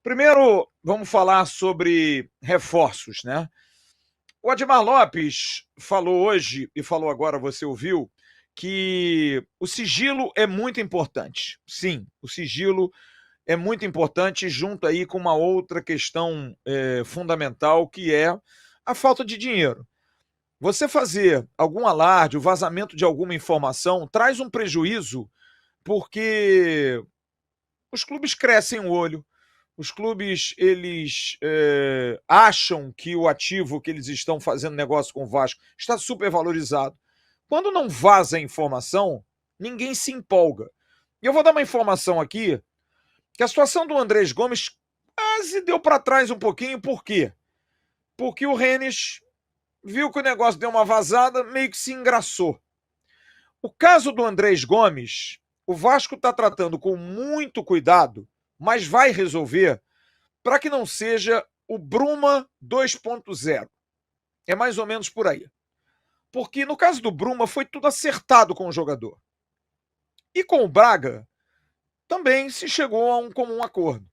Primeiro, vamos falar sobre reforços, né? O Admar Lopes falou hoje, e falou agora, você ouviu, que o sigilo é muito importante. Sim, o sigilo é muito importante, junto aí com uma outra questão fundamental, que é a falta de dinheiro. Você fazer algum alarde, o vazamento de alguma informação, traz um prejuízo, porque os clubes crescem o olho, os clubes eles acham que o ativo que eles estão fazendo negócio com o Vasco está super valorizado. Quando não vaza a informação, ninguém se empolga. E eu vou dar uma informação aqui, que a situação do Andrés Gomes quase deu para trás um pouquinho. Por quê? Porque o Rennes viu que o negócio deu uma vazada, meio que se engraçou. O caso do Andrés Gomes, o Vasco está tratando com muito cuidado, mas vai resolver, para que não seja o Bruma 2.0. É mais ou menos por aí. Porque no caso do Bruma foi tudo acertado com o jogador. E com o Braga também se chegou a um comum acordo.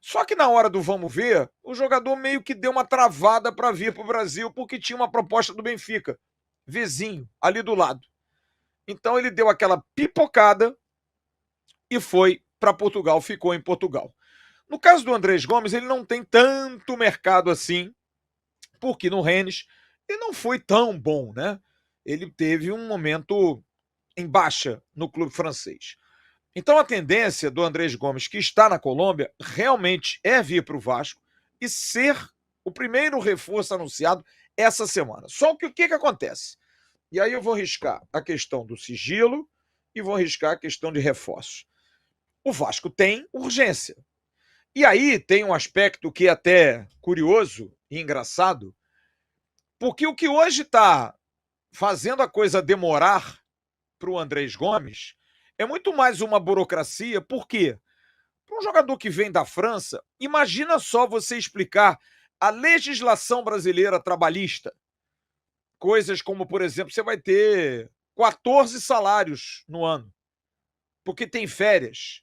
Só que na hora do vamos ver, o jogador meio que deu uma travada para vir para o Brasil, porque tinha uma proposta do Benfica, vizinho, ali do lado. Então ele deu aquela pipocada e foi para Portugal, ficou em Portugal. No caso do Andrés Gomes, ele não tem tanto mercado assim, porque no Rennes ele não foi tão bom, né? Ele teve um momento em baixa no clube francês. Então a tendência do Andrés Gomes, que está na Colômbia, realmente é vir para o Vasco e ser o primeiro reforço anunciado essa semana. Só que o que acontece? E aí eu vou riscar a questão do sigilo e vou riscar a questão de reforços. O Vasco tem urgência. E aí tem um aspecto que é até curioso e engraçado, porque o que hoje está fazendo a coisa demorar para o Andrés Gomes é muito mais uma burocracia. Por quê? Para um jogador que vem da França, imagina só você explicar a legislação brasileira trabalhista. Coisas como, por exemplo, você vai ter 14 salários no ano, porque tem férias.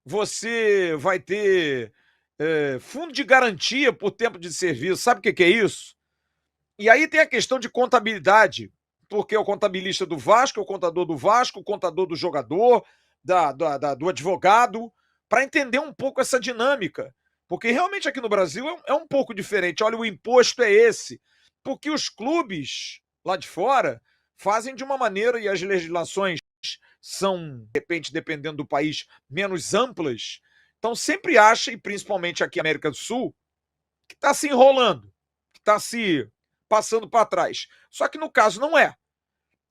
Você vai ter fundo de garantia por tempo de serviço. Sabe o que é isso? E aí tem a questão de contabilidade, porque o contabilista do Vasco, o contador do Vasco, o contador do jogador, do advogado, para entender um pouco essa dinâmica. Porque realmente aqui no Brasil é um pouco diferente. Olha, o imposto é esse. Porque os clubes lá de fora fazem de uma maneira, e as legislações são, de repente, dependendo do país, menos amplas. Então sempre acha, e principalmente aqui na América do Sul, que está se enrolando, que está se passando para trás. Só que no caso não é.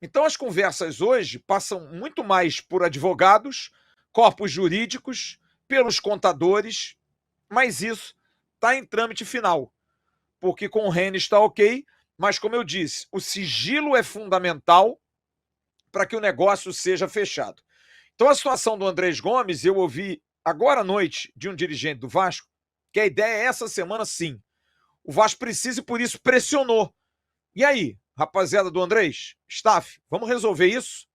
Então as conversas hoje passam muito mais por advogados, corpos jurídicos, pelos contadores, mas isso está em trâmite final. Porque com o Rennes está ok, mas como eu disse, o sigilo é fundamental para que o negócio seja fechado. Então a situação do Andrés Gomes, eu ouvi agora à noite de um dirigente do Vasco, que a ideia é essa semana sim. O Vasco precisa e por isso pressionou. E aí, rapaziada do Andrés, staff, vamos resolver isso?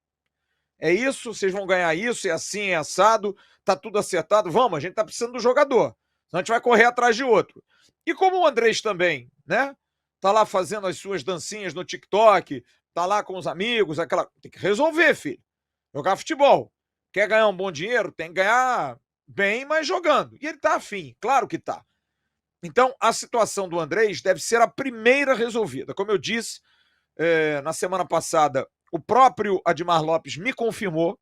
É isso, vocês vão ganhar isso, é assim, é assado, tá tudo acertado, vamos, a gente tá precisando do jogador, senão a gente vai correr atrás de outro. E como o Andrés também, né, tá lá fazendo as suas dancinhas no TikTok, tá lá com os amigos, aquela... Tem que resolver, filho. Jogar futebol. Quer ganhar um bom dinheiro? Tem que ganhar bem, mas jogando. E ele tá afim, claro que tá. Então, a situação do Andrés deve ser a primeira resolvida. Como eu disse, na semana passada, o próprio Admar Lopes me confirmou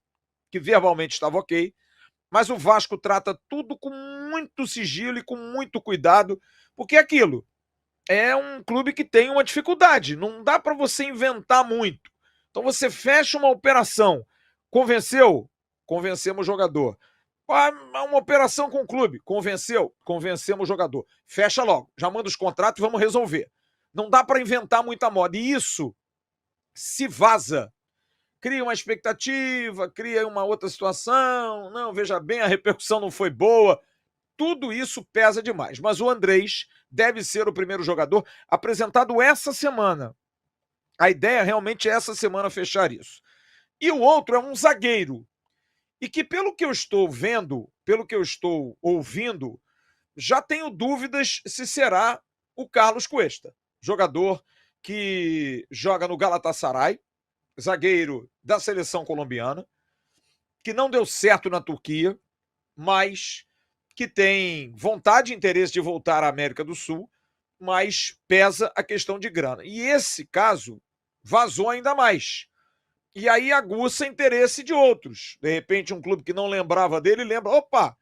que verbalmente estava ok, mas o Vasco trata tudo com muito sigilo e com muito cuidado, porque é aquilo, é um clube que tem uma dificuldade, não dá para você inventar muito. Então você fecha uma operação, convenceu? Convencemos o jogador. Uma operação com o clube, convenceu? Convencemos o jogador. Fecha logo, já manda os contratos e vamos resolver. Não dá para inventar muita moda. E isso se vaza. Cria uma expectativa, cria uma outra situação. Não, veja bem, a repercussão não foi boa. Tudo isso pesa demais. Mas o Andrés deve ser o primeiro jogador apresentado essa semana. A ideia realmente é essa semana fechar isso. E o outro é um zagueiro. E que, pelo que eu estou vendo, pelo que eu estou ouvindo, já tenho dúvidas se será o Carlos Cuesta, jogador que joga no Galatasaray, zagueiro da seleção colombiana, que não deu certo na Turquia, mas que tem vontade e interesse de voltar à América do Sul, mas pesa a questão de grana. E esse caso vazou ainda mais. E aí aguça interesse de outros. De repente, um clube que não lembrava dele lembra: opa,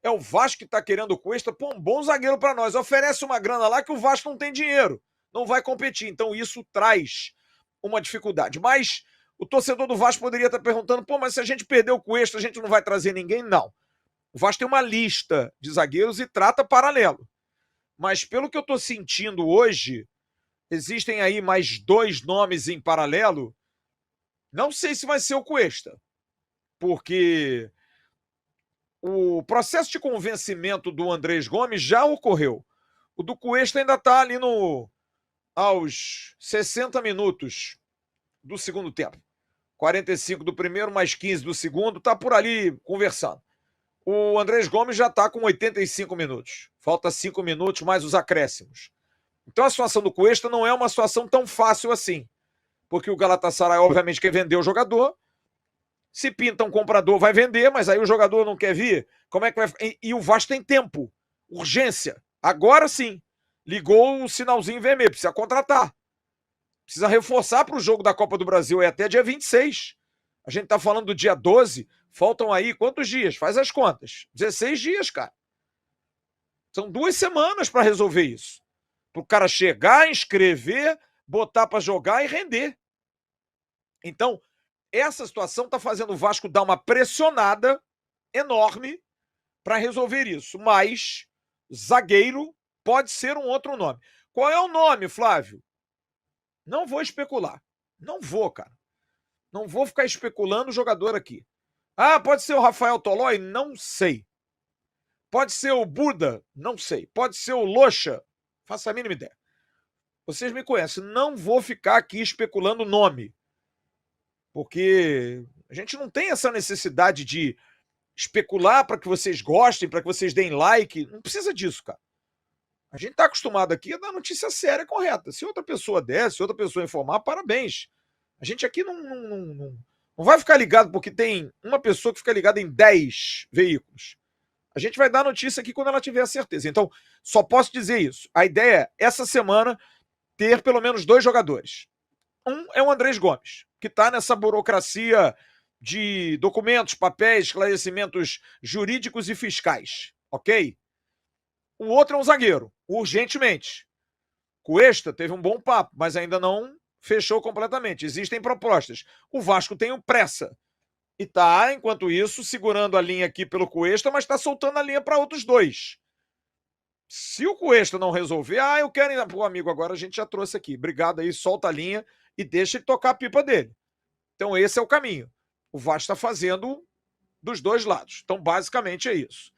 é o Vasco que está querendo o Cuesta, pô, um bom zagueiro para nós. Oferece uma grana lá que o Vasco não tem dinheiro, não vai competir. Então isso traz uma dificuldade. Mas o torcedor do Vasco poderia estar perguntando: pô, mas se a gente perder o Cuesta, a gente não vai trazer ninguém? Não. O Vasco tem uma lista de zagueiros e trata paralelo. Mas pelo que eu estou sentindo hoje, existem aí mais 2 nomes em paralelo. Não sei se vai ser o Cuesta, porque o processo de convencimento do Andrés Gomes já ocorreu. O do Cuesta ainda está ali aos 60 minutos do segundo tempo. 45 do primeiro, mais 15 do segundo, está por ali conversando. O Andrés Gomes já está com 85 minutos. Falta 5 minutos mais os acréscimos. Então a situação do Cuesta não é uma situação tão fácil assim. Porque o Galatasaray, obviamente, quer vender o jogador. Se pinta um comprador, vai vender, mas aí o jogador não quer vir. Como é que vai? E o Vasco tem tempo, urgência. Agora sim, ligou o sinalzinho vermelho, precisa contratar. Precisa reforçar para o jogo da Copa do Brasil, é até dia 26. A gente está falando do dia 12, faltam aí quantos dias? Faz as contas. 16 dias, cara. São 2 semanas para resolver isso. Para o cara chegar, inscrever, botar para jogar e render. Então, essa situação está fazendo o Vasco dar uma pressionada enorme para resolver isso. Mas zagueiro pode ser um outro nome. Qual é o nome, Flávio? Não vou especular. Não vou, cara. Não vou ficar especulando o jogador aqui. Ah, pode ser o Rafael Tolói? Não sei. Pode ser o Buda? Não sei. Pode ser o Locha? Faço a mínima ideia. Vocês me conhecem. Não vou ficar aqui especulando o nome. Porque a gente não tem essa necessidade de especular para que vocês gostem, para que vocês deem like. Não precisa disso, cara. A gente está acostumado aqui a dar notícia séria e correta. Se outra pessoa der, se outra pessoa informar, parabéns. A gente aqui não vai ficar ligado porque tem uma pessoa que fica ligada em 10 veículos. A gente vai dar notícia aqui quando ela tiver a certeza. Então, só posso dizer isso. A ideia é, essa semana, ter pelo menos 2 jogadores. Um é o Andrés Gomes, que está nessa burocracia de documentos, papéis, esclarecimentos jurídicos e fiscais, ok? O outro é um zagueiro, urgentemente. Cuesta teve um bom papo, mas ainda não fechou completamente. Existem propostas. O Vasco tem pressa. E está, enquanto isso, segurando a linha aqui pelo Cuesta, mas está soltando a linha para outros 2. Se o Cuesta não resolver, eu quero ir. Pô, amigo, agora a gente já trouxe aqui. Obrigado aí, solta a linha e deixa ele tocar a pipa dele. Então esse é o caminho. O Vasco está fazendo dos 2 lados. Então basicamente é isso.